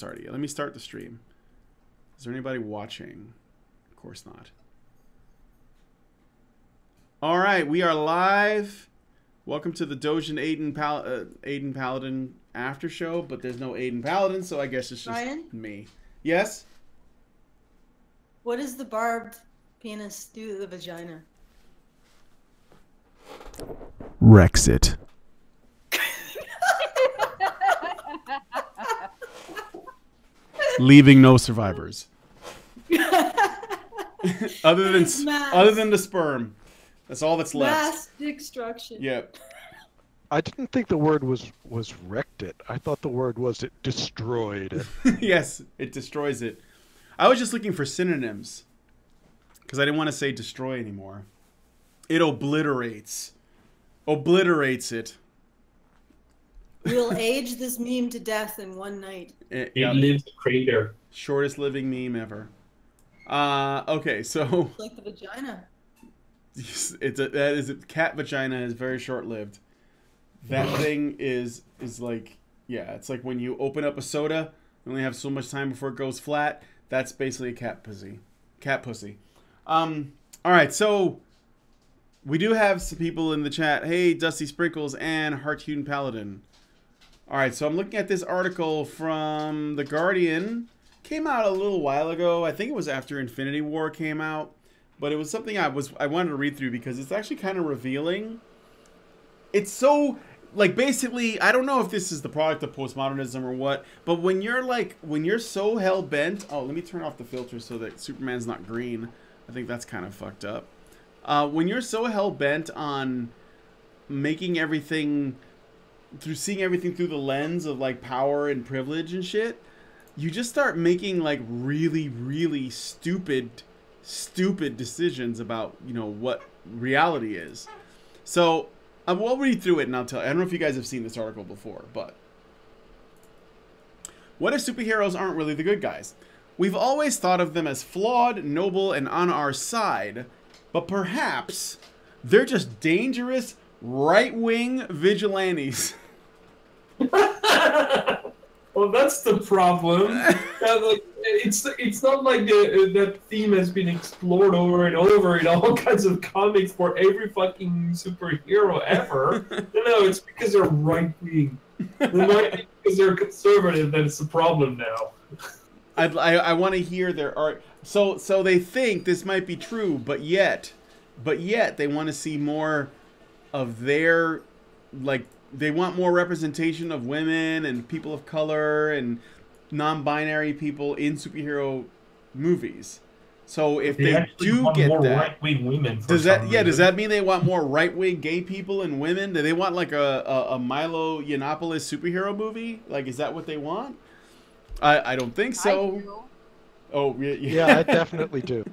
Already. Let me start the stream. Is there anybody watching? Of course not. All right, we are live. Welcome to the Doge and Aydin Paladin after show, but there's no Aydin Paladin, so I guess it's just Ryan? me. Yes? What does the barbed penis do to the vagina? Wrecks it. Leaving no survivors. other than the sperm. That's all that's left. Mass destruction. Yep. I didn't think the word was wrecked it. I thought the word was it destroyed it. Yes, it destroys it. I was just looking for synonyms because I didn't want to say destroy anymore. It obliterates. Obliterates it. We'll age this meme to death in one night. It lives a crater. Shortest living meme ever. Okay, so It's like the vagina. Cat vagina is very short lived. That thing is like, yeah, it's like when you open up a soda, you only have so much time before it goes flat. That's basically a cat pussy. Cat pussy. All right, so we do have some people in the chat. Hey, Dusty Sprinkles and Heart-Hewn Paladin. All right, so I'm looking at this article from The Guardian. Came out a little while ago. I think it was after Infinity War came out. But it was something I wanted to read through because it's actually kind of revealing. It's so, like, basically, I don't know if this is the product of postmodernism or what, but when you're so hell-bent... Oh, let me turn off the filter so that Superman's not green. I think that's kind of fucked up. When you're so hell-bent on making everything... seeing everything through the lens of, like, power and privilege and shit, you just start making, like, really, really stupid decisions about, you know, what reality is. So, we'll read through it and I'll tell you. I don't know if you guys have seen this article before, but... What if superheroes aren't really the good guys? We've always thought of them as flawed, noble, and on our side, but perhaps they're just dangerous, right-wing vigilantes. Well, that's the problem. It's not like that theme has been explored over and over in all kinds of comics for every fucking superhero ever. No, it's because they're right-wing. It might be because they're conservative that it's the problem now. I want to hear their art. So they think this might be true, but yet they want to see more of their, like, they want more representation of women and people of color and non-binary people in superhero movies. So if they do get more that, right-wing women, does that mean they want more right-wing gay people and women? Do they want like a Milo Yiannopoulos superhero movie? Like, is that what they want? I don't think so. Oh yeah, I definitely do.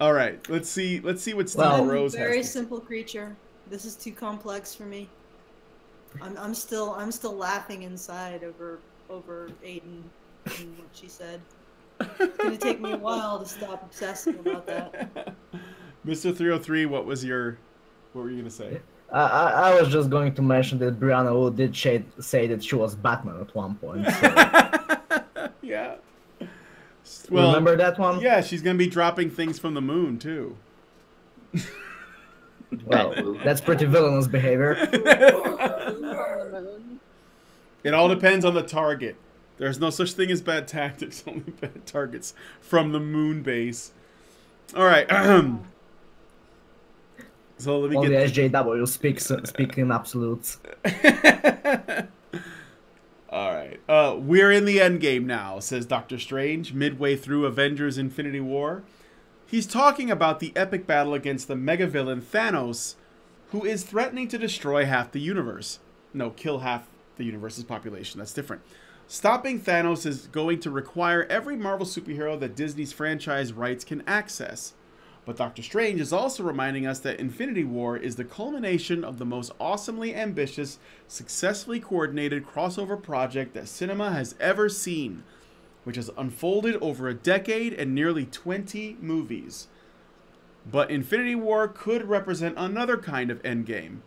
All right, let's see what Steve Rose has. Very simple creature. This is too complex for me. I'm still laughing inside over Aydin and what she said. It's gonna take me a while to stop obsessing about that. Mr. 303, what were you gonna say? I was just going to mention that Brianna Wood did say that she was Batman at one point. So. Yeah. Well, remember that one? Yeah, she's gonna be dropping things from the moon too. Well, that's pretty villainous behavior. It all depends on the target. There's no such thing as bad tactics, only bad targets from the moon base. All right. So let me Only get SJW speak in absolutes. All right. We're in the end game now, says Doctor Strange, midway through Avengers Infinity War. He's talking about the epic battle against the mega villain Thanos, who is threatening to destroy half the universe. No, kill half the universe's population. That's different. Stopping Thanos is going to require every Marvel superhero that Disney's franchise rights can access. But Doctor Strange is also reminding us that Infinity War is the culmination of the most awesomely ambitious, successfully coordinated crossover project that cinema has ever seen, which has unfolded over a decade and nearly 20 movies. But Infinity War could represent another kind of endgame.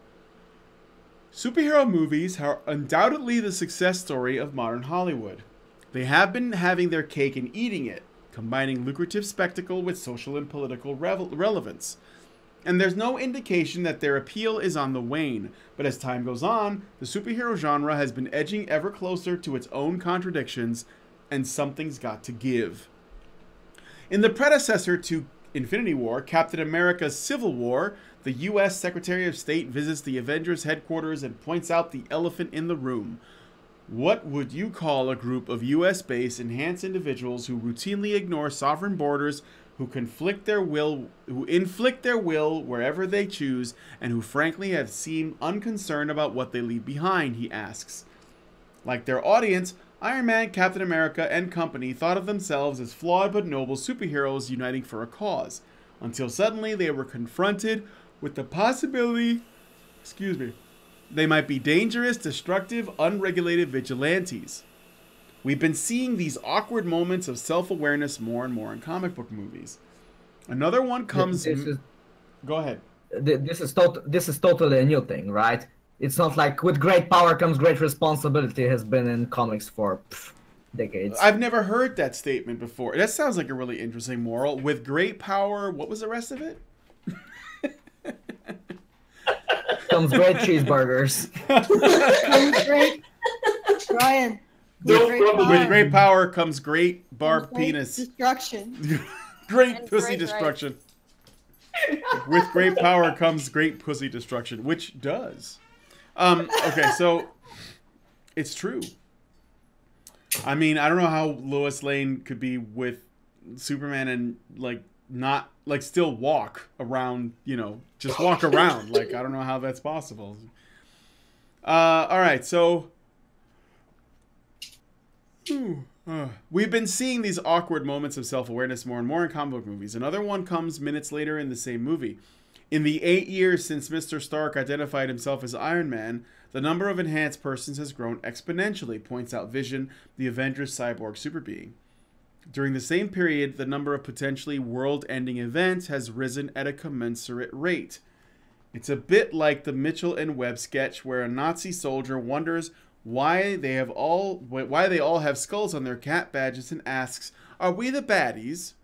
Superhero movies are undoubtedly the success story of modern Hollywood. They have been having their cake and eating it, combining lucrative spectacle with social and political relevance. And there's no indication that their appeal is on the wane, but as time goes on, the superhero genre has been edging ever closer to its own contradictions, and something's got to give. In the predecessor to Infinity War, Captain America's Civil War, the U.S. Secretary of State visits the Avengers headquarters and points out the elephant in the room. What would you call a group of U.S.-based enhanced individuals who routinely ignore sovereign borders, who inflict their will wherever they choose, and who frankly have seemed unconcerned about what they leave behind, he asks. Like their audience, Iron Man, Captain America, and company thought of themselves as flawed but noble superheroes uniting for a cause, until suddenly they were confronted with the possibility, they might be dangerous, destructive, unregulated vigilantes. We've been seeing these awkward moments of self-awareness more and more in comic book movies. Another one comes... Go ahead. This is totally a new thing, right? It's not like with great power comes great responsibility has been in comics for decades. I've never heard that statement before. That sounds like a really interesting moral. With great power, what was the rest of it? Comes great cheeseburgers. Comes great, Brian. With great power comes great barbed penis. Destruction. Great pussy destruction. With great power comes great pussy destruction, which does. Okay, so it's true. I mean, I don't know how Lois Lane could be with Superman and not still walk around, just walk around. I don't know how that's possible. All right, so we've been seeing these awkward moments of self-awareness more and more in comic book movies. Another one comes minutes later in the same movie. In the 8 years since Mr. Stark identified himself as Iron Man, the number of enhanced persons has grown exponentially, points out Vision, the Avengers cyborg super being. During the same period, the number of potentially world-ending events has risen at a commensurate rate. It's a bit like the Mitchell and Webb sketch where a Nazi soldier wonders why they all have skulls on their cat badges and asks, "Are we the baddies?"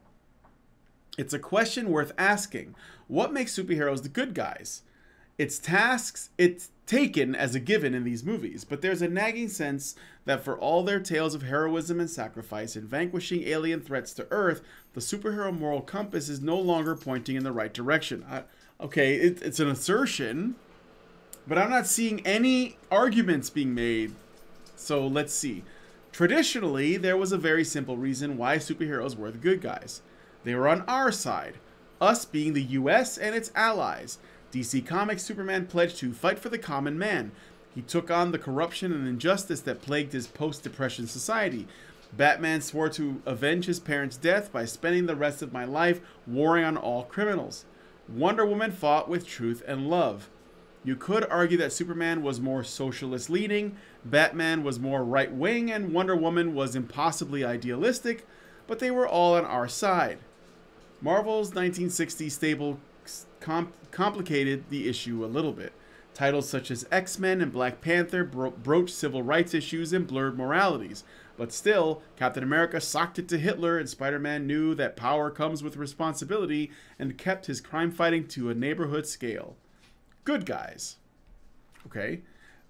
It's a question worth asking. What makes superheroes the good guys? It's taken as a given in these movies, but there's a nagging sense that for all their tales of heroism and sacrifice in vanquishing alien threats to Earth, the superhero moral compass is no longer pointing in the right direction. It's an assertion, but I'm not seeing any arguments being made. So let's see. Traditionally, there was a very simple reason why superheroes were the good guys. They were on our side, us being the US and its allies. DC Comics Superman pledged to fight for the common man. He took on the corruption and injustice that plagued his post-Depression society. Batman swore to avenge his parents' death by spending the rest of my life warring on all criminals. Wonder Woman fought with truth and love. You could argue that Superman was more socialist-leaning, Batman was more right-wing, and Wonder Woman was impossibly idealistic, but they were all on our side. Marvel's 1960s stable complicated the issue a little bit. Titles such as X-Men and Black Panther broached civil rights issues and blurred moralities. But still, Captain America socked it to Hitler, and Spider-Man knew that power comes with responsibility and kept his crime fighting to a neighborhood scale. Good guys. Okay.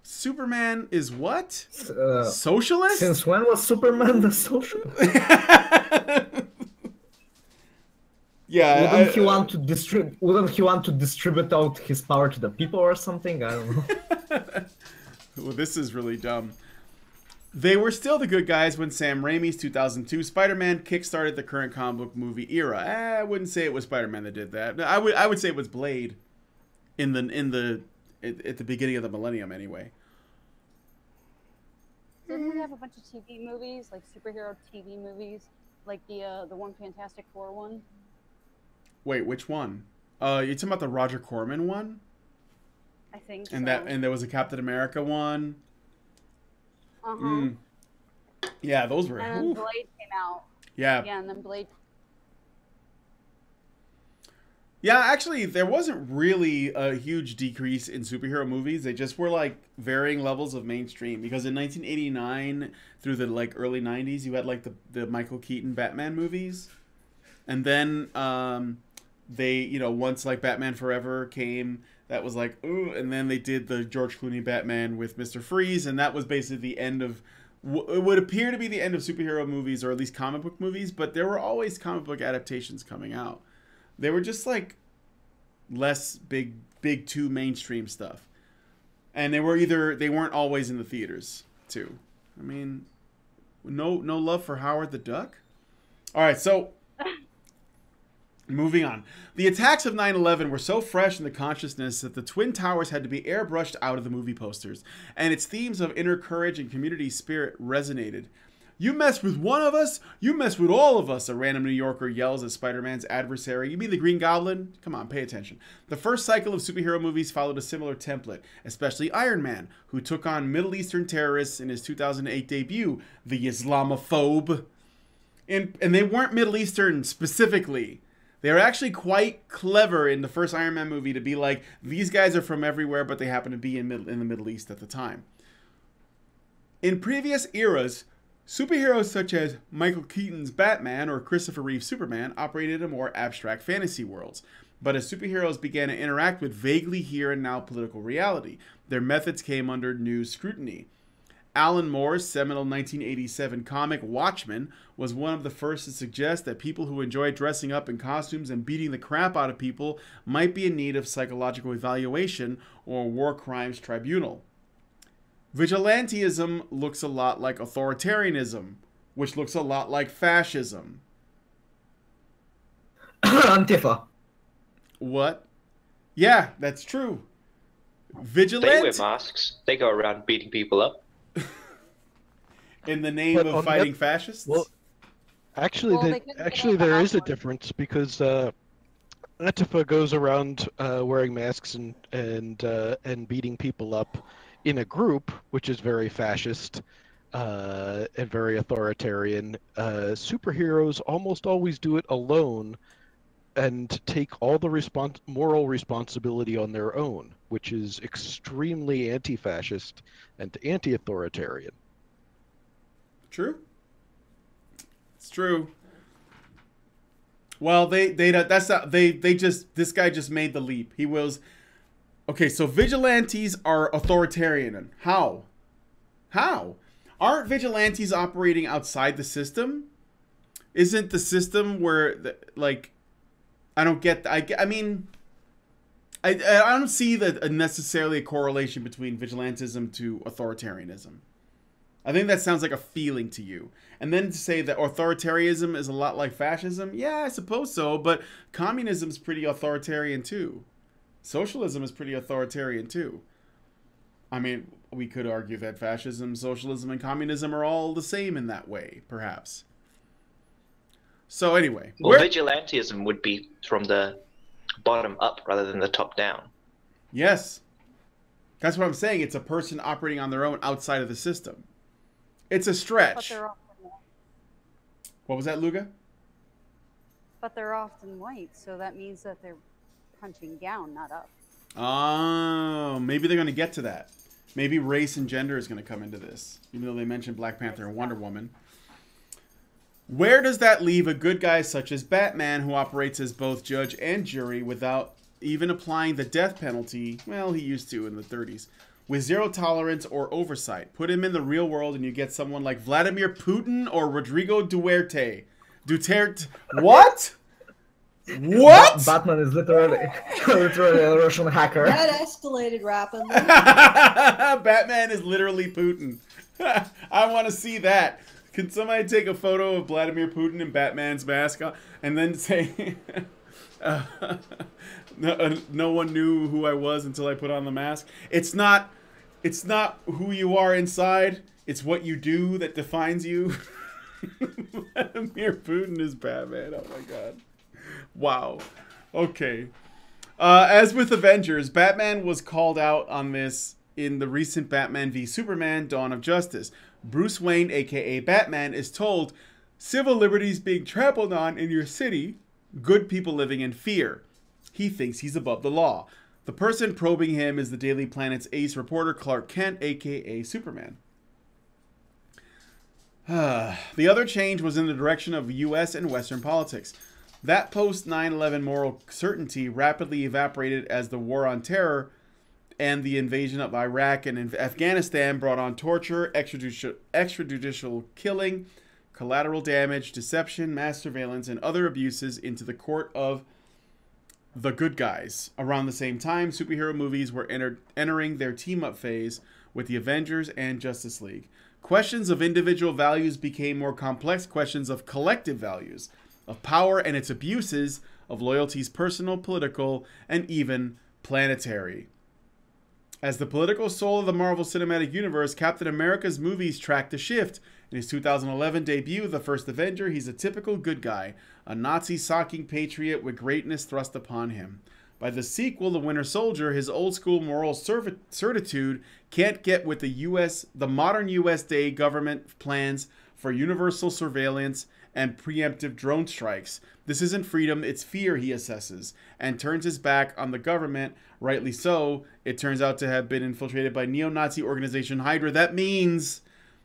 Superman is what? Socialist? Since when was Superman the socialist? Yeah. Wouldn't he want to distribute out his power to the people or something? I don't know. Well, this is really dumb. They were still the good guys when Sam Raimi's 2002 Spider-Man kickstarted the current comic book movie era. I wouldn't say it was Spider-Man that did that. I would say it was Blade at the beginning of the millennium anyway. Didn't we have a bunch of TV movies, like superhero TV movies, like the one Fantastic Four one? Wait, which one? You talking about the Roger Corman one? I think and so. And there was a Captain America one. Uh-huh. Yeah, those were. And then Blade came out. Yeah. Yeah, and then Blade. Yeah, actually, there wasn't really a huge decrease in superhero movies. They just were like varying levels of mainstream. Because in 1989 through the like early 90s, you had like the Michael Keaton Batman movies, and then they once like Batman Forever came, that was like ooh, and then they did the George Clooney Batman with Mr. Freeze, and that was basically the end of it would appear to be the end of superhero movies, or at least comic book movies. But there were always comic book adaptations coming out. They were just like less big two mainstream stuff, and they weren't always in the theaters too. I mean, no love for Howard the Duck. All right, so moving on. The attacks of 9/11 were so fresh in the consciousness that the Twin Towers had to be airbrushed out of the movie posters, and its themes of inner courage and community spirit resonated. You mess with one of us, you mess with all of us, a random New Yorker yells at Spider-Man's adversary. You mean the Green Goblin? Come on, pay attention. The first cycle of superhero movies followed a similar template, especially Iron Man, who took on Middle Eastern terrorists in his 2008 debut, the Islamophobe. And they weren't Middle Eastern specifically. They were actually quite clever in the first Iron Man movie to be like, these guys are from everywhere, but they happen to be in the Middle East at the time. In previous eras, superheroes such as Michael Keaton's Batman or Christopher Reeve's Superman operated in more abstract fantasy worlds. But as superheroes began to interact with vaguely here and now political reality, their methods came under new scrutiny. Alan Moore's seminal 1987 comic Watchmen was one of the first to suggest that people who enjoy dressing up in costumes and beating the crap out of people might be in need of psychological evaluation or a war crimes tribunal. Vigilantism looks a lot like authoritarianism, which looks a lot like fascism. Antifa. What? Yeah, that's true. They wear masks. They go around beating people up. In the name of fighting fascists? Well, actually, there is a difference because Antifa goes around wearing masks and beating people up in a group, which is very fascist and very authoritarian. Superheroes almost always do it alone and take all the moral responsibility on their own, which is extremely anti-fascist and anti-authoritarian. True. It's true. Well, this guy just made the leap. He was okay. So vigilantes are authoritarian. How? Aren't vigilantes operating outside the system? Isn't the system where like? I don't get. I mean, I don't see that necessarily a correlation between vigilantism to authoritarianism. I think that sounds like a feeling to you. And then to say that authoritarianism is a lot like fascism, yeah, I suppose so. But communism's pretty authoritarian too. Socialism is pretty authoritarian too. I mean, we could argue that fascism, socialism, and communism are all the same in that way, perhaps. So anyway. Well, vigilantism would be from the bottom up rather than the top down. Yes. That's what I'm saying. It's a person operating on their own outside of the system. It's a stretch. What was that, Luga? But they're often white, so that means that they're punching down, not up. Oh, maybe they're going to get to that. Maybe race and gender is going to come into this, even though they mentioned Black Panther and Wonder Woman. Where does that leave a good guy such as Batman, who operates as both judge and jury without even applying the death penalty? Well, he used to in the 30s. With zero tolerance or oversight. Put him in the real world and you get someone like Vladimir Putin or Rodrigo Duterte. What? What? Batman is literally a Russian hacker. That escalated rapidly. Batman is literally Putin. I want to see that. Can somebody take a photo of Vladimir Putin and Batman's mask on, and then say, no one knew who I was until I put on the mask? It's not who you are inside. It's what you do that defines you. Vladimir Putin is Batman. Oh my god. Wow. Okay. As with Avengers, Batman was called out on this in the recent Batman v Superman: Dawn of Justice. Bruce Wayne, aka Batman, is told civil liberties being trampled on in your city, good people living in fear. He thinks he's above the law. The person probing him is the Daily Planet's ace reporter Clark Kent, aka Superman. The other change was in the direction of U.S. and Western politics. That post 9/11 moral certainty rapidly evaporated as the war on terror and the invasion of Iraq and Afghanistan brought on torture, extrajudicial killing, collateral damage, deception, mass surveillance, and other abuses into the court of the good guys. Around the same time, superhero movies were entering their team-up phase with the Avengers and Justice League. Questions of individual values became more complex questions of collective values, of power and its abuses, of loyalties personal, political, and even planetary. As the political soul of the Marvel Cinematic Universe, Captain America's movies tracked the shift. In his 2011 debut, The First Avenger, he's a typical good guy, a Nazi-socking patriot with greatness thrust upon him. By the sequel, The Winter Soldier, his old-school moral certitude can't get with the modern U.S. Day government plans for universal surveillance and preemptive drone strikes. This isn't freedom, it's fear, he assesses, and turns his back on the government. Rightly so. It turns out to have been infiltrated by neo-Nazi organization Hydra. That means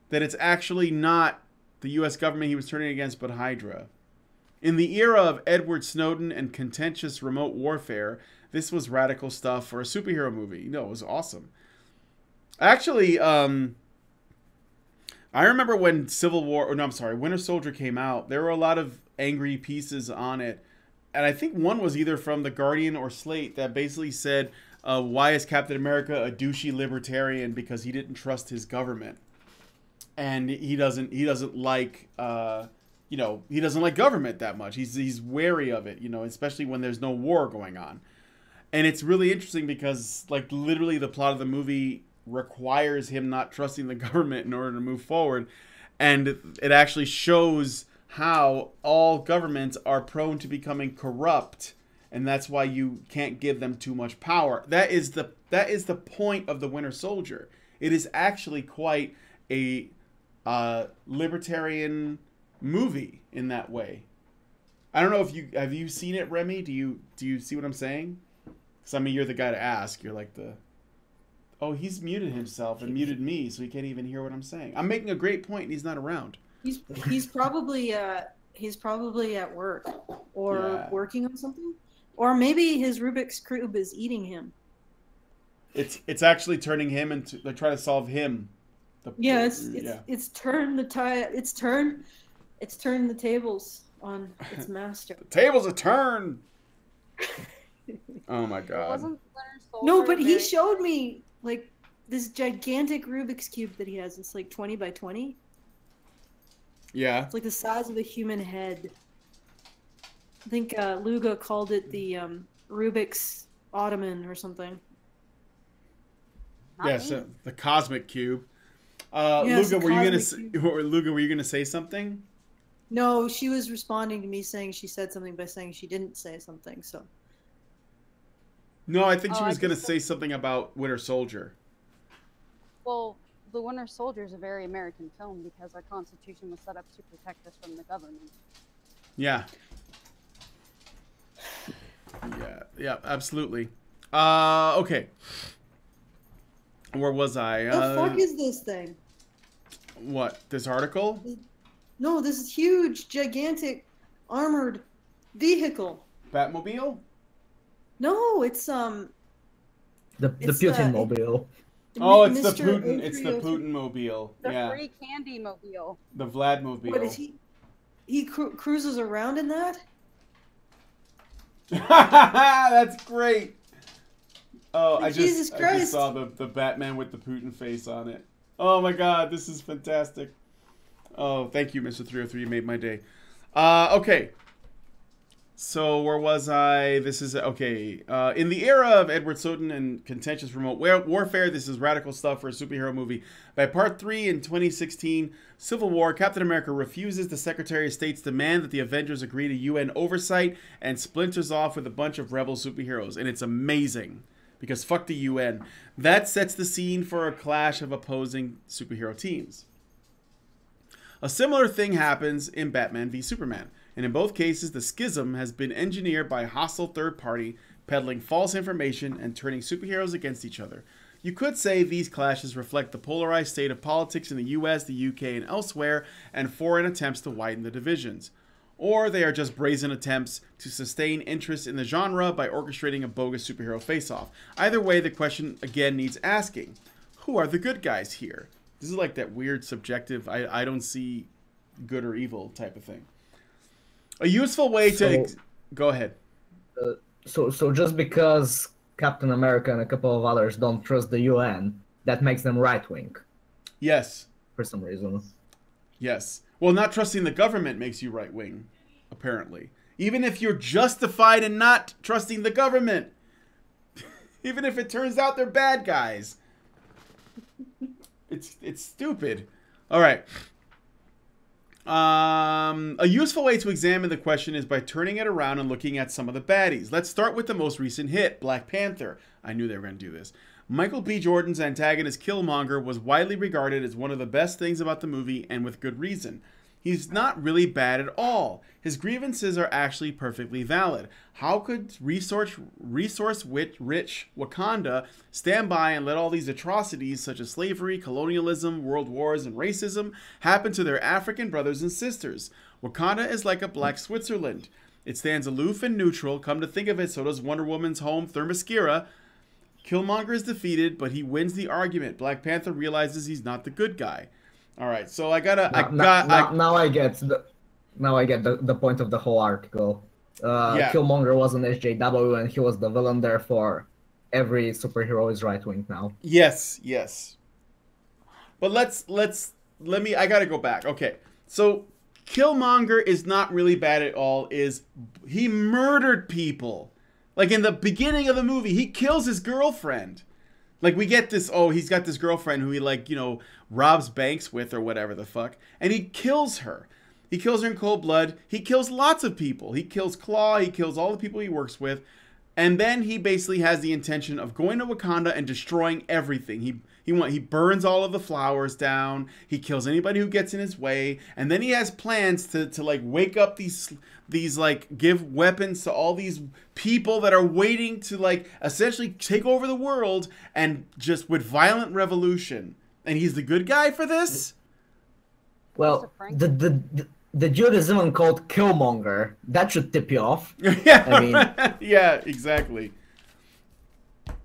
that it's actually not the U.S. government he was turning against, but Hydra. In the era of Edward Snowden and contentious remote warfare, this was radical stuff for a superhero movie. No, it was awesome. Actually, I remember when Winter Soldier came out, there were a lot of angry pieces on it. And I think one was either from The Guardian or Slate that basically said, why is Captain America a douchey libertarian? Because he didn't trust his government. And he doesn't like, he doesn't like government that much. He's wary of it, especially when there's no war going on. And it's really interesting because, like, literally the plot of the movie requires him not trusting the government in order to move forward. And it actually shows how all governments are prone to becoming corrupt, and that's why you can't give them too much power. That is the point of The Winter Soldier. It is actually quite a libertarian movie in that way. I don't know if have you seen it, Remy? Do you see what I'm saying? Because I mean, you're the guy to ask. You're like the... Oh, he's muted himself and muted me, so he can't even hear what I'm saying. I'm making a great point, and he's not around. He's probably at work or working on something, or maybe his Rubik's Cube is eating him. It's actually turning him into, like, trying to solve him. It's turned the tables on its master. The tables are turned. Oh my god. No, but he showed me like this gigantic Rubik's Cube that he has. It's like 20 by 20. Yeah. It's like the size of a human head. I think Luga called it the Rubik's Ottoman or something. Yes, the Cosmic Cube. Luga, were you gonna say something? No, she was responding to me saying she said something by saying she didn't say something. So. No, I think she was gonna say something about Winter Soldier. Well, The Winter Soldier is a very American film because our Constitution was set up to protect us from the government. Yeah. Yeah, absolutely. Okay. Where was I? The fuck is this thing? What? This article? No, this huge, gigantic, armored vehicle. Batmobile? No, it's the Putin mobile. Oh, it's the Putin. It's the Putin mobile. The free candy mobile. The Vlad mobile. What is he? He cruises around in that? That's great. Oh, I just saw the Batman with the Putin face on it. Oh my god, this is fantastic. Oh, thank you, Mr. 303. You made my day. Okay. So where was I? This is okay. In the era of Edward Snowden and contentious remote warfare, this is radical stuff for a superhero movie. By part 3 in 2016, Civil War, Captain America refuses the Secretary of State's demand that the Avengers agree to UN oversight and splinters off with a bunch of rebel superheroes. And it's amazing because fuck the UN. That sets the scene for a clash of opposing superhero teams. A similar thing happens in Batman v Superman. And in both cases, the schism has been engineered by a hostile third party peddling false information and turning superheroes against each other. You could say these clashes reflect the polarized state of politics in the US, the UK, and elsewhere, and foreign attempts to widen the divisions. Or they are just brazen attempts to sustain interest in the genre by orchestrating a bogus superhero face-off. Either way, the question again needs asking. Who are the good guys here? This is like that weird subjective, I don't see good or evil type of thing. A useful way to... Go ahead. So just because Captain America and a couple of others don't trust the UN, that makes them right-wing. Yes. For some reason. Yes. Well, not trusting the government makes you right-wing, apparently. Even if you're justified in not trusting the government. Even if it turns out they're bad guys. It's stupid. All right. A useful way to examine the question is by turning it around and looking at some of the baddies. Let's start with the most recent hit, Black Panther. I knew they were going to do this. Michael B. Jordan's antagonist Killmonger was widely regarded as one of the best things about the movie, and with good reason. He's not really bad at all. His grievances are actually perfectly valid. How could resource-rich Wakanda stand by and let all these atrocities such as slavery, colonialism, world wars, and racism happen to their African brothers and sisters? Wakanda is like a black Switzerland. It stands aloof and neutral. Come to think of it, so does Wonder Woman's home, Themyscira. Killmonger is defeated, but he wins the argument. Black Panther realizes he's not the good guy. All right, so now I get the point of the whole article. Killmonger was an SJW and he was the villain. Therefore, every superhero is right wing now. Yes. But I gotta go back. Okay, so Killmonger is not really bad at all. He murdered people? Like in the beginning of the movie, he kills his girlfriend. Like, we get this, he's got this girlfriend who he, robs banks with or whatever the fuck. And he kills her. He kills her in cold blood. He kills lots of people. He kills Claw. He kills all the people he works with. And then he basically has the intention of going to Wakanda and destroying everything. He burns all of the flowers down. He kills anybody who gets in his way. And then he has plans to wake up these give weapons to all these people that are waiting to essentially take over the world and just with violent revolution. And he's the good guy for this? Well, the dude is even called Killmonger. That should tip you off. Yeah, yeah, exactly.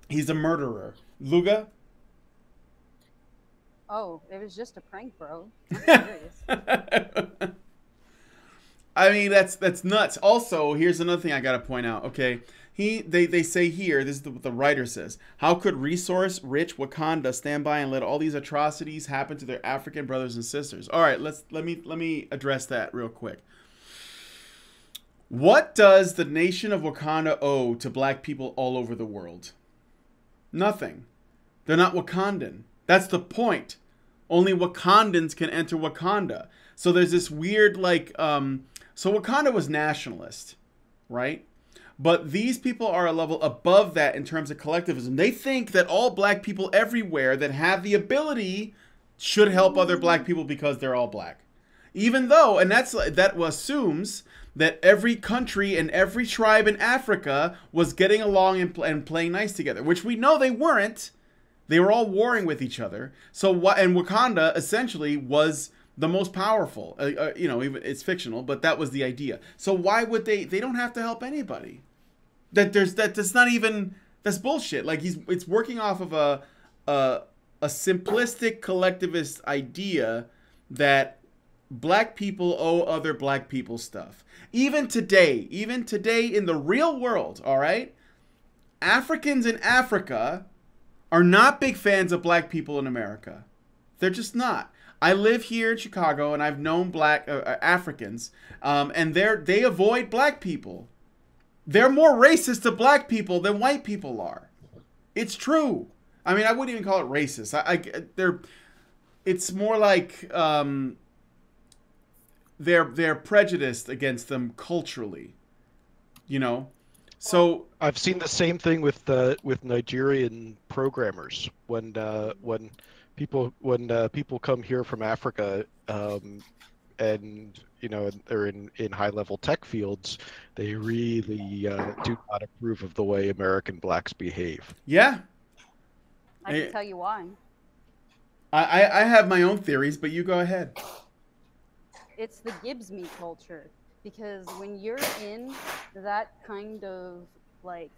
He's a murderer. Luga? Oh, it was just a prank, bro. I'm serious. I mean, that's nuts. Also, here's another thing I gotta point out. Okay, they say here, this is what the writer says. How could resource-rich Wakanda stand by and let all these atrocities happen to their African brothers and sisters? All right, let me address that real quick. What does the nation of Wakanda owe to black people all over the world? Nothing. They're not Wakandan. That's the point. Only Wakandans can enter Wakanda. So there's this weird so Wakanda was nationalist, right? But these people are a level above that in terms of collectivism. They think that all black people everywhere that have the ability should help other black people because they're all black. Even though, and that assumes that every country and every tribe in Africa was getting along and playing nice together, which we know they weren't. They were all warring with each other. And Wakanda essentially was the most powerful. It's fictional, but that was the idea. So why would they don't have to help anybody. That's not even, that's bullshit. It's working off of a simplistic collectivist idea that black people owe other black people stuff. Even today in the real world, all right? Africans in Africa are not big fans of black people in America. They're just not. I live here in Chicago, and I've known black Africans, and they avoid black people. They're more racist to black people than white people are. It's true. I mean, I wouldn't even call it racist. It's more like they're prejudiced against them culturally. So I've seen the same thing with Nigerian programmers when people come here from Africa, and you know, they're in high-level tech fields, they really do not approve of the way American blacks behave. Yeah. I can tell you why. I have my own theories, but you go ahead. It's the Gibbs meat culture. Because when you're in that kind of, like,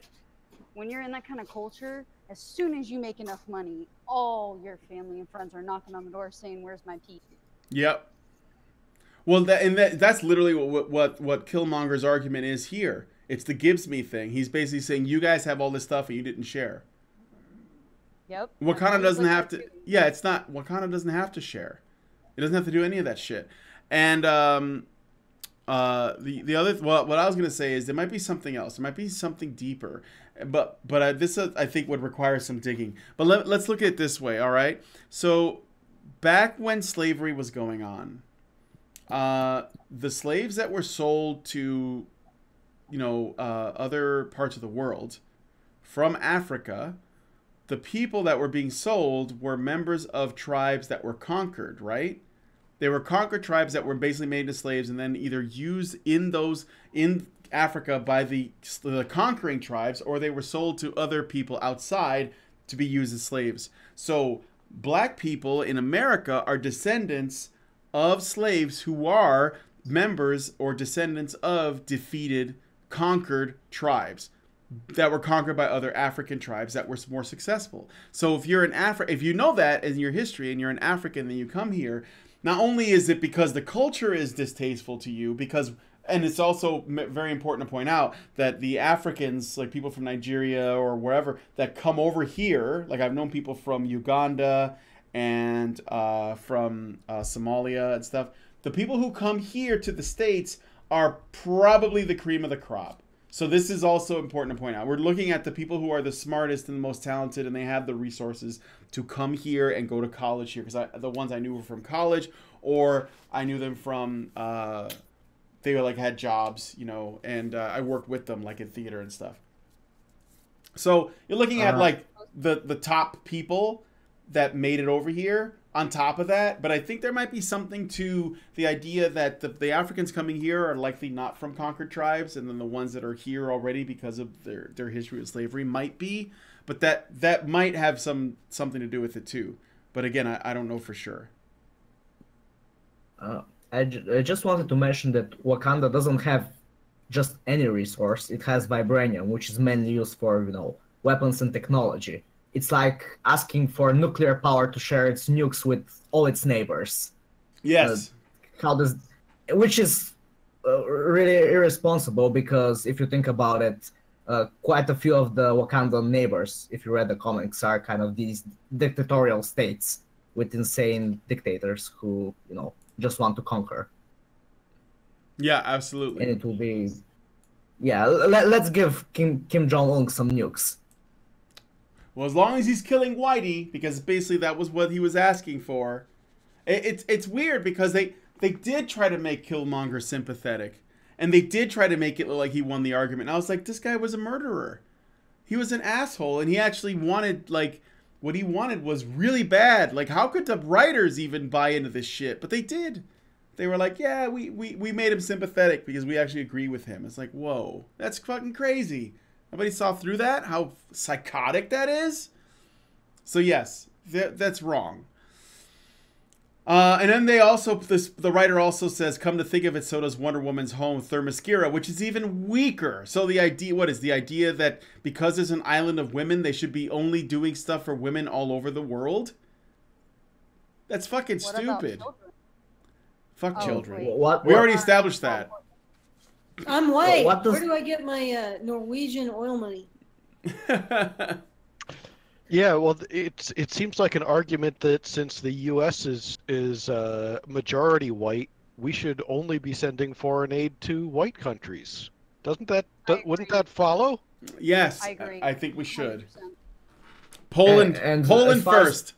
when you're in that kind of culture, as soon as you make enough money, all your family and friends are knocking on the door saying, "Where's my piece?" Yep. Well, that's literally what Killmonger's argument is here. It's the Gibbs me thing. He's basically saying you guys have all this stuff and you didn't share. Yep. Wakanda doesn't have to. Yeah, it's not. Wakanda doesn't have to share. It doesn't have to do any of that shit. And the other what I was gonna say is there might be something else. There might be something deeper. But this I think would require some digging. But let's look at it this way. All right. So back when slavery was going on, the slaves that were sold to, other parts of the world from Africa, the people that were being sold were members of tribes that were conquered, right? They were conquered tribes that were basically made into slaves and then either used in Africa by the conquering tribes, or they were sold to other people outside to be used as slaves. So black people in America are descendants of slaves who are members or descendants of defeated, conquered tribes that were conquered by other African tribes that were more successful. So if you're if you know that in your history and you're an African, then you come here, not only is it because the culture is distasteful to you, and it's also very important to point out that the Africans, like people from Nigeria or wherever, that come over here, like I've known people from Uganda and from Somalia and stuff, the people who come here to the States are probably the cream of the crop. So this is also important to point out. We're looking at the people who are the smartest and the most talented, and they have the resources to come here and go to college here. Because the ones I knew were from college, or I knew them from, they were had jobs, and I worked with them in theater and stuff. So you're looking at the top people that made it over here on top of that. But I think there might be something to the idea that the Africans coming here are likely not from conquered tribes, and then the ones that are here already because of their history with slavery might be. But that might have something to do with it too. But again, I don't know for sure. I just wanted to mention that Wakanda doesn't have just any resource. It has vibranium, which is mainly used for, weapons and technology. It's like asking for nuclear power to share its nukes with all its neighbors. Yes. Which is really irresponsible, because if you think about it, quite a few of the Wakandan neighbors, if you read the comics, are kind of these dictatorial states with insane dictators who, just want to conquer. Yeah, absolutely. And it will be, let's give Kim Jong-un some nukes. Well, as long as he's killing Whitey, because basically that was what he was asking for. It's weird because they did try to make Killmonger sympathetic, and they did try to make it look like he won the argument. And I was like, this guy was a murderer. He was an asshole, and he actually wanted what he wanted was really bad. How could the writers even buy into this shit? But they did. They were like, yeah, we made him sympathetic because we actually agree with him. It's like, whoa, that's fucking crazy. Nobody saw through that? How psychotic that is? So yes, that's wrong. And then the writer also says, come to think of it, so does Wonder Woman's home, Themyscira, which is even weaker. So the idea, what is the idea that because there's an island of women, they should be only doing stuff for women all over the world? That's fucking stupid. Fuck children. We already established that. I'm white. Where do I get my Norwegian oil money? Yeah, well, it seems like an argument that since the U.S. is majority white, we should only be sending foreign aid to white countries. Wouldn't that follow? Yes, I agree. I think we should. 100%. Poland first.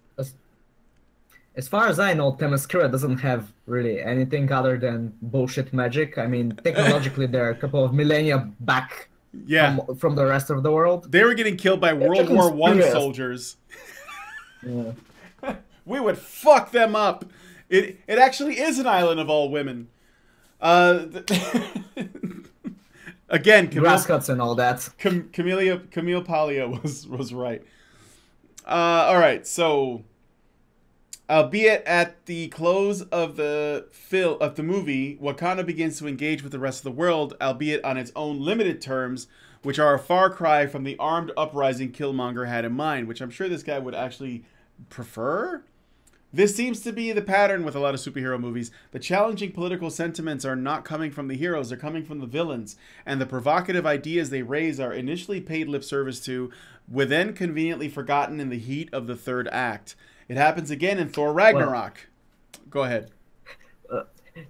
As far as I know, Themyscira doesn't have really anything other than bullshit magic. I mean, technologically, they're a couple of millennia back from the rest of the world. They were getting killed by World War I soldiers. Yeah. We would fuck them up It actually is an island of all women. Again, grass cuts and all that. Camille Paglia was right. All right, so albeit at the close of the movie, Wakanda begins to engage with the rest of the world, albeit on its own limited terms, which are a far cry from the armed uprising Killmonger had in mind, which I'm sure this guy would actually prefer. This seems to be the pattern with a lot of superhero movies. The challenging political sentiments are not coming from the heroes, they're coming from the villains. And the provocative ideas they raise are initially paid lip service to, were then conveniently forgotten in the heat of the third act. It happens again in Thor Ragnarok. Go ahead.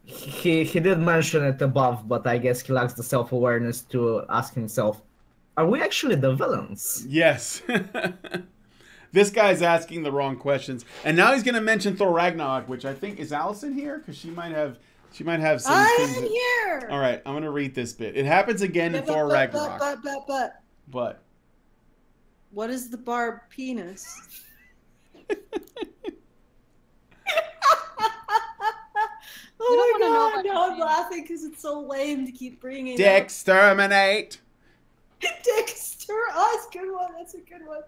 He did mention it above, but I guess he lacks the self-awareness to ask himself, are we actually the villains? Yes. This guy's asking the wrong questions, and now he's going to mention Thor Ragnarok, which I think is Allison here because she might have some. I am here. All right, I'm going to read this bit. It happens again in Thor Ragnarok. But what is the barb penis? Oh my god! Now I'm laughing because it's so lame to keep bringing it up. Exterminate. That's a good one. That's a good one.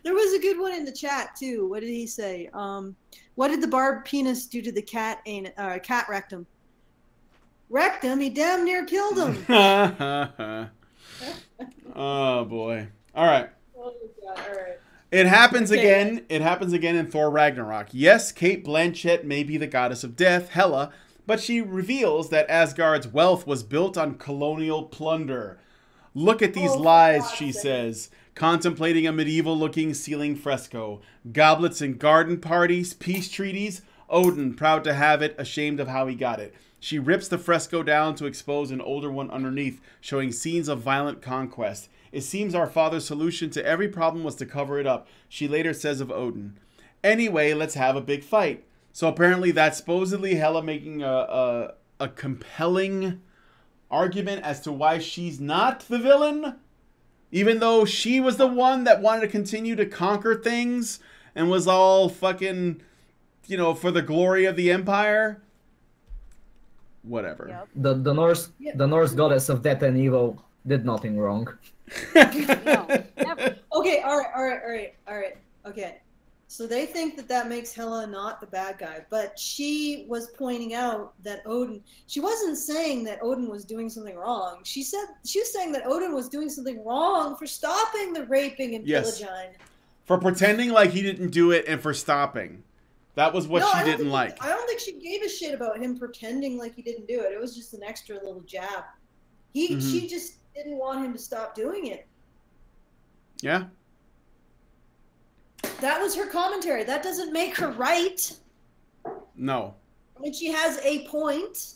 There was a good one in the chat too. What did he say? What did the barb penis do to the cat rectum? Wrecked him. He damn near killed him. Oh boy. All right. Oh god. All right. It happens again. It happens again in Thor Ragnarok. Yes, Cate Blanchett may be the goddess of death, Hela, but she reveals that Asgard's wealth was built on colonial plunder. Look at these lies, she says, contemplating a medieval-looking ceiling fresco. Goblets and garden parties, peace treaties. Odin, proud to have it, ashamed of how he got it. She rips the fresco down to expose an older one underneath, showing scenes of violent conquest. It seems our father's solution to every problem was to cover it up, she later says of Odin. Anyway, let's have a big fight. So apparently that's supposedly Hela making a compelling argument as to why she's not the villain, even though she was the one that wanted to continue to conquer things and was all fucking, for the glory of the empire. Whatever. Yep. The Norse goddess of death and evil did nothing wrong. No, never. Okay, all right. Okay. So they think that makes Hela not the bad guy, but she was pointing out that she wasn't saying that Odin was doing something wrong. She was saying that Odin was doing something wrong for stopping the raping and pillaging. For pretending like he didn't do it and for stopping. That was what she didn't like. I don't think she gave a shit about him pretending like he didn't do it. It was just an extra little jab. She just didn't want him to stop doing it. Yeah. That was her commentary. That doesn't make her right. No. I mean, she has a point.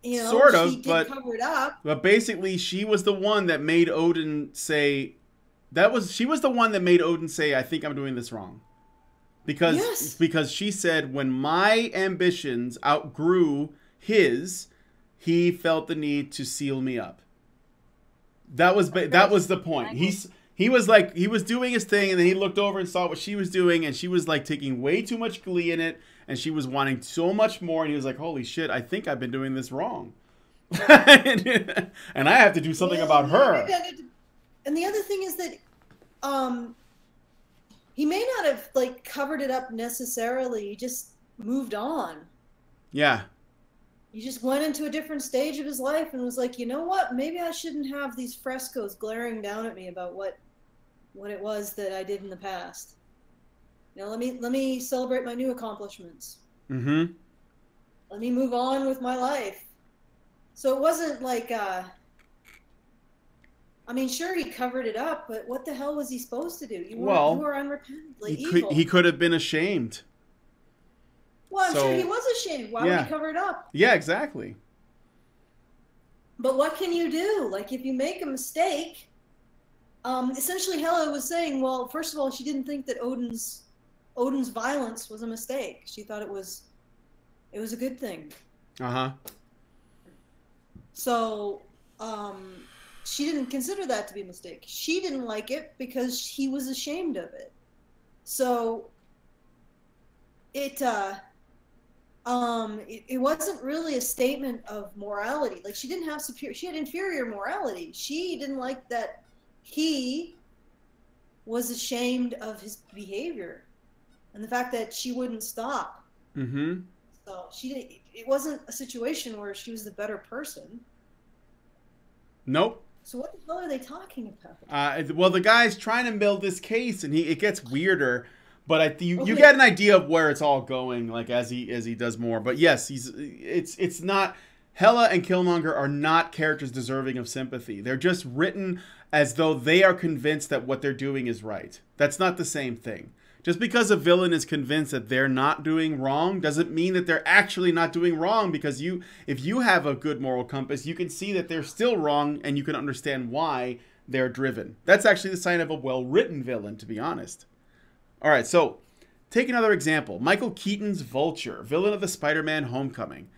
Sort of, she did cover it up. But basically, she was the one that made Odin say, she was the one that made Odin say, I think I'm doing this wrong. Because she said, when my ambitions outgrew his, he felt the need to seal me up. That was the point. He was doing his thing, and then he looked over and saw what she was doing, and she was like taking way too much glee in it, and she was wanting so much more, and he was like, holy shit, I think I've been doing this wrong. And I have to do something about her. And the other thing is that he may not have covered it up necessarily. He just moved on. Yeah. He just went into a different stage of his life and was like, you know what? Maybe I shouldn't have these frescoes glaring down at me about what it was that I did in the past. Let me celebrate my new accomplishments. Mm-hmm. Let me move on with my life. So it wasn't like, sure, he covered it up, but what the hell was he supposed to do? You were unrepentantly evil. He could have been ashamed. Well, I'm sure he was ashamed. Why would he cover it up? Yeah, exactly. But what can you do? If you make a mistake, essentially Hela was saying, well, first of all, she didn't think that Odin's violence was a mistake. She thought it was a good thing. Uh-huh. So, she didn't consider that to be a mistake. She didn't like it because he was ashamed of it. So, it wasn't really a statement of morality. Like, she didn't have she had inferior morality. She didn't like that he was ashamed of his behavior and the fact that she wouldn't stop. Mm-hmm. So it wasn't a situation where she was the better person. Nope. So what the hell are they talking about? Well, the guy's trying to build this case, and it gets weirder. But you get an idea of where it's all going, like as he does more. But yes, it's not. Hela and Killmonger are not characters deserving of sympathy. They're just written as though they are convinced that what they're doing is right. That's not the same thing. Just because a villain is convinced that they're not doing wrong doesn't mean that they're actually not doing wrong, because if you have a good moral compass, you can see that they're still wrong and you can understand why they're driven. That's actually the sign of a well-written villain, to be honest. All right, so take another example. Michael Keaton's Vulture, villain of the Spider-Man Homecoming,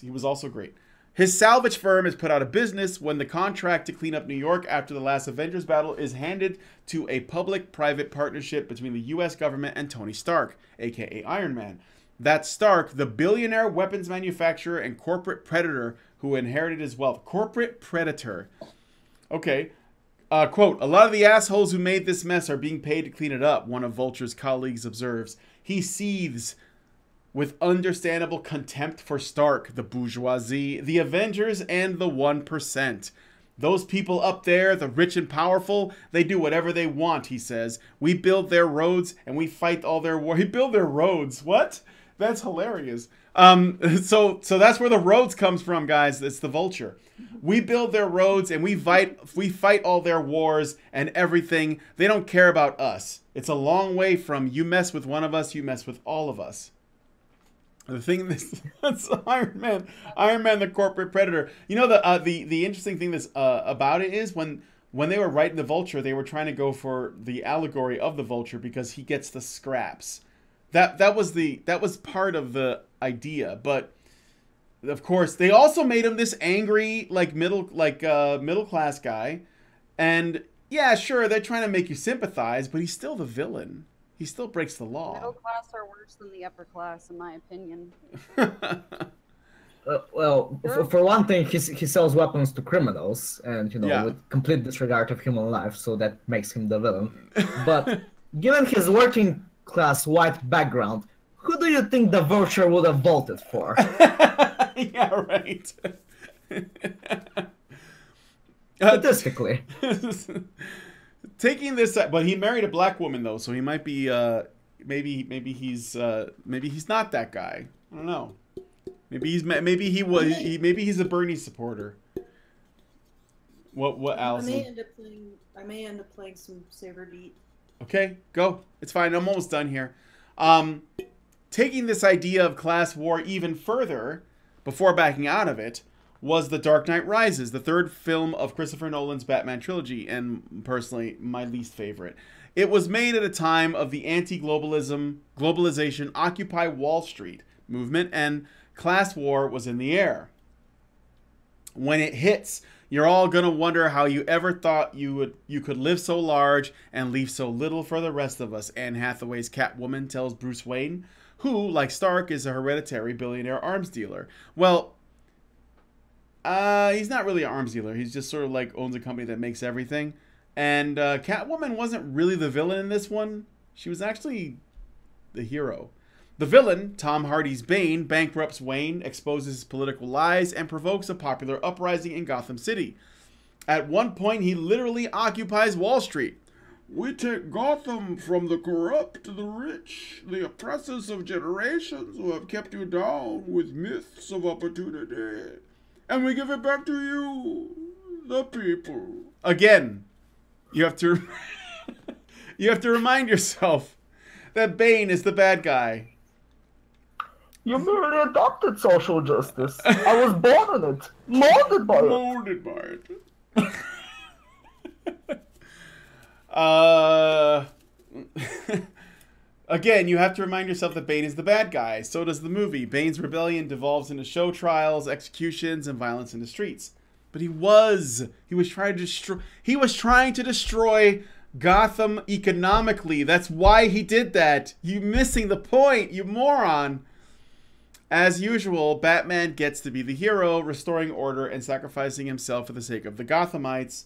he was also great. His salvage firm is put out of business when the contract to clean up New York after the last Avengers battle is handed to a public-private partnership between the U.S. government and Tony Stark, aka Iron Man. That's Stark, the billionaire weapons manufacturer and corporate predator who inherited his wealth. Corporate predator. Okay. Quote, a lot of the assholes who made this mess are being paid to clean it up, one of Vulture's colleagues observes. He seethes with understandable contempt for Stark, the bourgeoisie, the Avengers, and the 1%. Those people up there, the rich and powerful, they do whatever they want, he says. We build their roads and we fight all their war. He build their roads. What? That's hilarious. So that's where the roads comes from, guys. It's the Vulture. We build their roads and we fight all their wars and everything. They don't care about us. It's a long way from you mess with one of us, you mess with all of us. The thing that's Iron Man, the corporate predator. You know, the interesting thing that's about it is when they were writing the Vulture, they were trying to go for the allegory of the Vulture because he gets the scraps. That was part of the idea, but of course they also made him this angry middle class guy, and yeah, sure, they're trying to make you sympathize, but he's still the villain. He still breaks the law. Middle class are worse than the upper class, in my opinion. Well, for one thing, he sells weapons to criminals, and with complete disregard of human life, so that makes him the villain. But given his working class white background, who do you think the Vulture would have voted for? Yeah, right. Statistically. Taking this, but he married a black woman though, so he might be maybe he's not that guy. I don't know. Maybe he's a Bernie supporter. What Allison? I may end up playing some Saber Beat. Okay, go. It's fine. I'm almost done here. Taking this idea of class war even further, before backing out of it, was The Dark Knight Rises, the third film of Christopher Nolan's Batman trilogy, and personally, my least favorite. It was made at a time of the globalization, Occupy Wall Street movement, and class war was in the air. When it hits, you're all gonna wonder how you ever thought you could live so large and leave so little for the rest of us, Anne Hathaway's Catwoman tells Bruce Wayne, who, like Stark, is a hereditary billionaire arms dealer. Well, he's not really an arms dealer. He's just sort of like owns a company that makes everything. And Catwoman wasn't really the villain in this one. She was actually the hero. The villain, Tom Hardy's Bane, bankrupts Wayne, exposes his political lies, and provokes a popular uprising in Gotham City. At one point, he literally occupies Wall Street. We take Gotham from the corrupt to the rich, the oppressors of generations who have kept you down with myths of opportunity. And we give it back to you, the people. Again, you have to remind yourself that Bane is the bad guy. You merely adopted social justice. I was born in it. Molded by it. Again, you have to remind yourself that Bane is the bad guy. So does the movie. Bane's rebellion devolves into show trials, executions, and violence in the streets. But he was trying to destroy Gotham economically. That's why he did that. You missing the point, you moron. As usual, Batman gets to be the hero, restoring order and sacrificing himself for the sake of the Gothamites.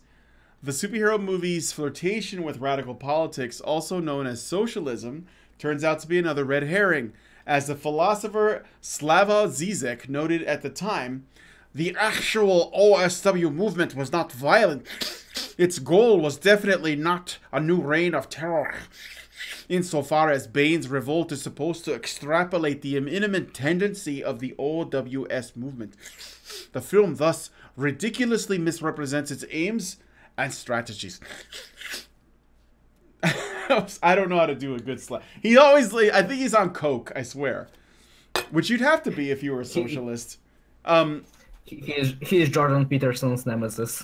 The superhero movie's flirtation with radical politics, also known as socialism, turns out to be another red herring. As the philosopher Slavoj Zizek noted at the time, the actual OSW movement was not violent. Its goal was definitely not a new reign of terror. Insofar as Bane's revolt is supposed to extrapolate the imminent tendency of the OWS movement, the film thus ridiculously misrepresents its aims and strategies. I don't know how to do a good slap. He always, I think he's on coke, I swear. Which you'd have to be if you were a socialist. He is Jordan Peterson's nemesis.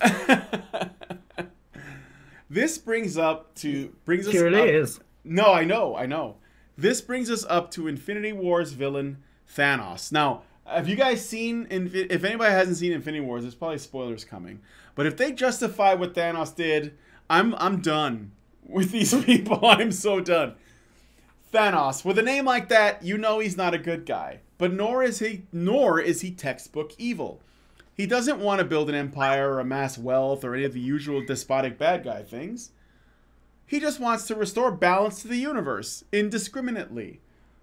This brings us He really up. is. No, I know. This brings us up to Infinity War's villain, Thanos. Now, have you guys seen, if anybody hasn't seen Infinity Wars, there's probably spoilers coming. But if they justify what Thanos did, I'm done with these people. I'm so done. Thanos, with a name like that, you know he's not a good guy. But nor is he textbook evil. He doesn't want to build an empire or amass wealth or any of the usual despotic bad guy things. He just wants to restore balance to the universe, indiscriminately.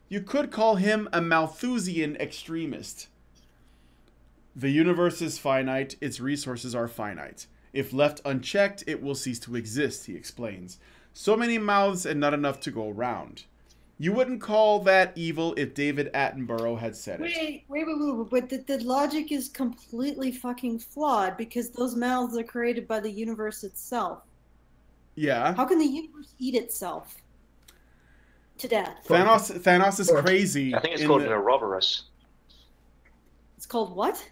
You could call him a Malthusian extremist. The universe is finite, its resources are finite. If left unchecked, it will cease to exist, he explains. So many mouths and not enough to go around. You wouldn't call that evil if David Attenborough had said it. Wait. But the logic is completely fucking flawed because those mouths are created by the universe itself. Yeah. How can the universe eat itself to death? Thanos is crazy. I think it's called an Ouroboros. It's called what?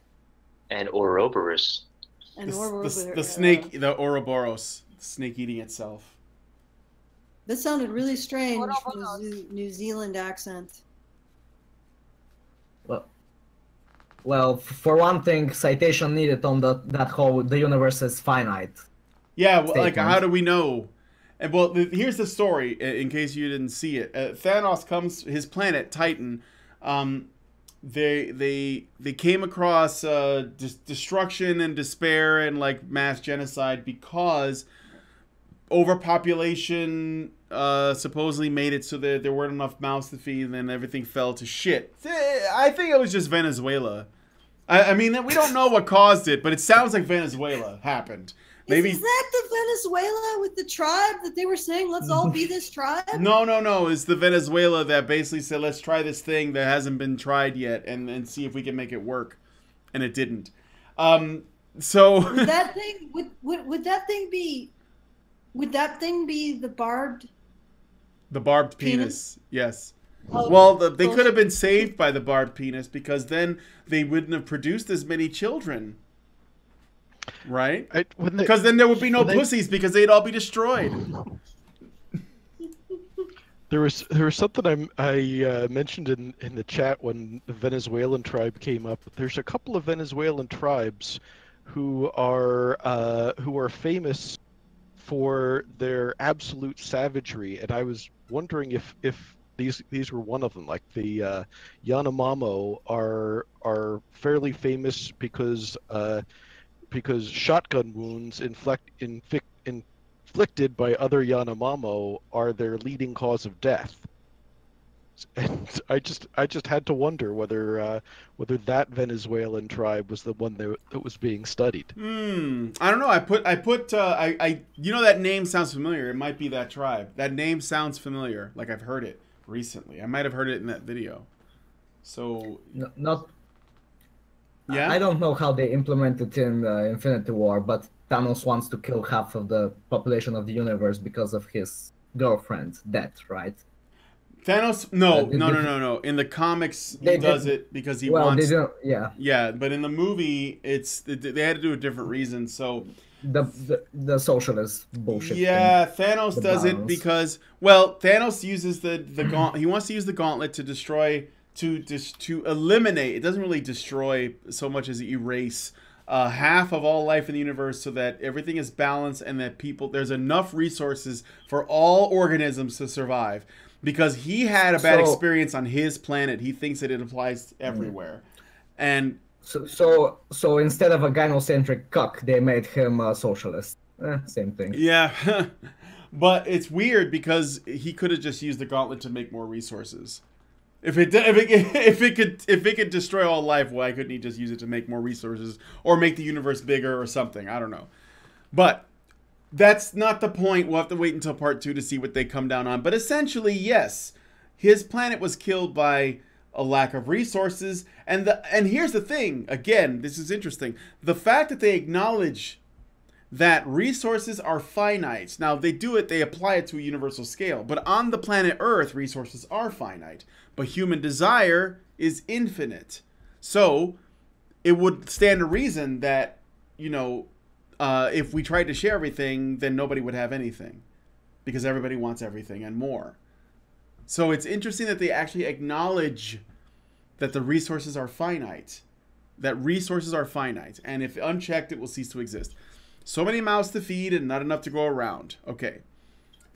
An Ouroboros. The snake, the Ouroboros. The snake eating itself. This sounded really strange from a New Zealand accent. Well, for one thing, citation needed on that whole the universe is finite. Yeah, well, like how do we know? And well, here's the story in case you didn't see it. Thanos comes his planet Titan. They came across destruction and despair and like mass genocide because overpopulation supposedly made it so that there weren't enough mouths to feed, and then everything fell to shit. I think it was just Venezuela. I mean, we don't know what caused it, but it sounds like Venezuela happened. Maybe Is that the Venezuela with the tribe that they were saying, let's all be this tribe? No. It's the Venezuela that basically said, let's try this thing that hasn't been tried yet and see if we can make it work. And it didn't. So would that thing be the barbed penis? Yes. Oh, well, they could have been saved by the barbed penis because then they wouldn't have produced as many children. Right? Because then there would be no pussies because they'd all be destroyed. There was something I mentioned in the chat when the Venezuelan tribe came up. There's a couple of Venezuelan tribes who are famous for their absolute savagery, and I was wondering if these were one of them. Like the Yanomamo are fairly famous because shotgun wounds inflicted by other Yanomamo are their leading cause of death. And I just had to wonder whether that Venezuelan tribe was the one that was being studied. I don't know. I you know, that name sounds familiar. It might be that tribe. That name sounds familiar. Like I've heard it recently. I might have heard it in that video. So yeah. I don't know how they implement it in Infinity War, but Thanos wants to kill half of the population of the universe because of his girlfriend's death, right? Thanos, no. In the comics, he does it because he wants. They don't, yeah. Yeah, but in the movie, they had to do a different reason. So the socialist bullshit. Yeah, thing, Thanos does it because Thanos uses the gauntlet. He wants to use the gauntlet to destroy. To eliminate, it doesn't really destroy so much as erase half of all life in the universe so that everything is balanced and that there's enough resources for all organisms to survive. Because he had a bad experience on his planet, he thinks that it applies everywhere. And so instead of a gynocentric cuck, they made him a socialist. Same thing. Yeah. But it's weird because he could have just used the gauntlet to make more resources. If it could destroy all life, why couldn't he just use it to make more resources or make the universe bigger or something? I don't know. But that's not the point. We'll have to wait until part 2 to see what they come down on. But essentially, yes, his planet was killed by a lack of resources. And here's the thing. Again, this is interesting. The fact that they acknowledge that resources are finite. Now, they apply it to a universal scale. But on the planet Earth, resources are finite. But human desire is infinite. So, it would stand to reason that, if we tried to share everything, then nobody would have anything. Because everybody wants everything and more. So it's interesting that they actually acknowledge that the resources are finite. That resources are finite. And if unchecked, it will cease to exist. So many mouths to feed and not enough to go around. Okay.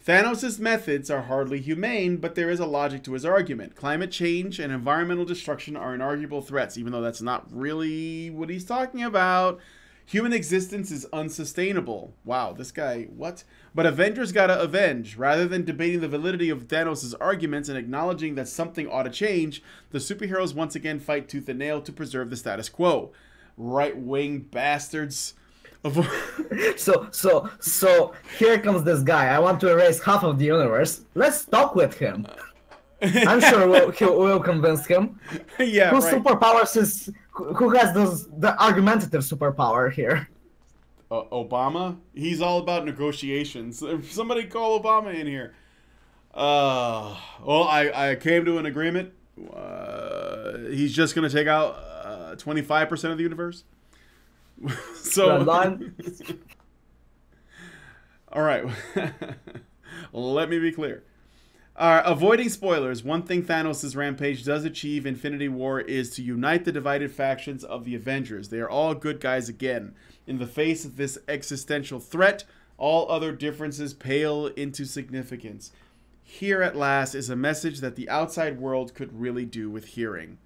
Thanos' methods are hardly humane, but there is a logic to his argument. Climate change and environmental destruction are inarguable threats, even though that's not really what he's talking about. Human existence is unsustainable. Wow, this guy, what? But Avengers gotta avenge. Rather than debating the validity of Thanos' arguments and acknowledging that something ought to change, the superheroes once again fight tooth and nail to preserve the status quo. Right-wing bastards. So here comes this guy. I want to erase half of the universe. Let's talk with him. I'm sure we'll convince him. Yeah, whose right. superpowers is who has the argumentative superpower here? Obama? He's all about negotiations. Somebody call Obama in here. Well, I came to an agreement. He's just going to take out 25% of the universe. So, all right. Let me be clear. Avoiding spoilers, one thing Thanos' rampage does achieve Infinity War is to unite the divided factions of the Avengers. They are all good guys again. In the face of this existential threat, all other differences pale into significance. Here at last is a message that the outside world could really do with hearing.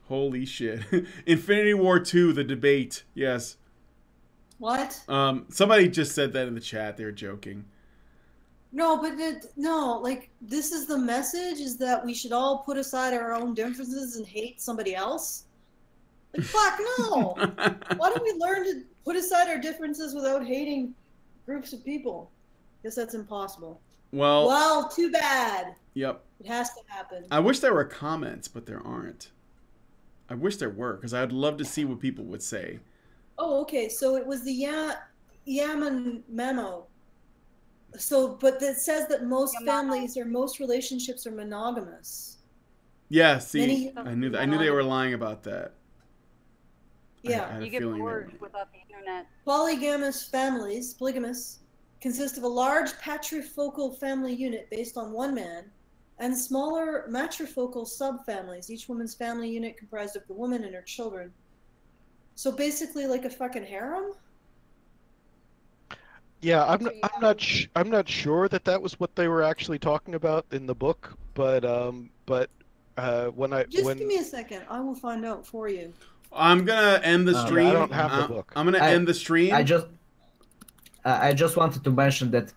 Holy shit. Infinity War 2, the debate. Yes. What? Somebody just said that in the chat. They were joking. No, but this is the message, is that we should all put aside our own differences and hate somebody else? Like, fuck no! Why don't we learn to put aside our differences without hating groups of people? Guess that's impossible. Well, too bad. Yep. It has to happen. I wish there were comments, but there aren't. I wish there were, because I'd love to see what people would say. Oh, okay. So it was the Yaman memo. So, but it says that most families or most relationships are monogamous. Yeah, see, I knew they were lying about that. Yeah. You get bored without the internet. Polygamous families, polygamous, consist of a large patrifocal family unit based on one man, and smaller matrifocal subfamilies, each woman's family unit comprised of the woman and her children. So basically like a fucking harem? Yeah, I'm not sure that was what they were actually talking about in the book, but give me a second, I will find out for you. I'm gonna end the stream. I don't have the book. I'm gonna end the stream. I just wanted to mention that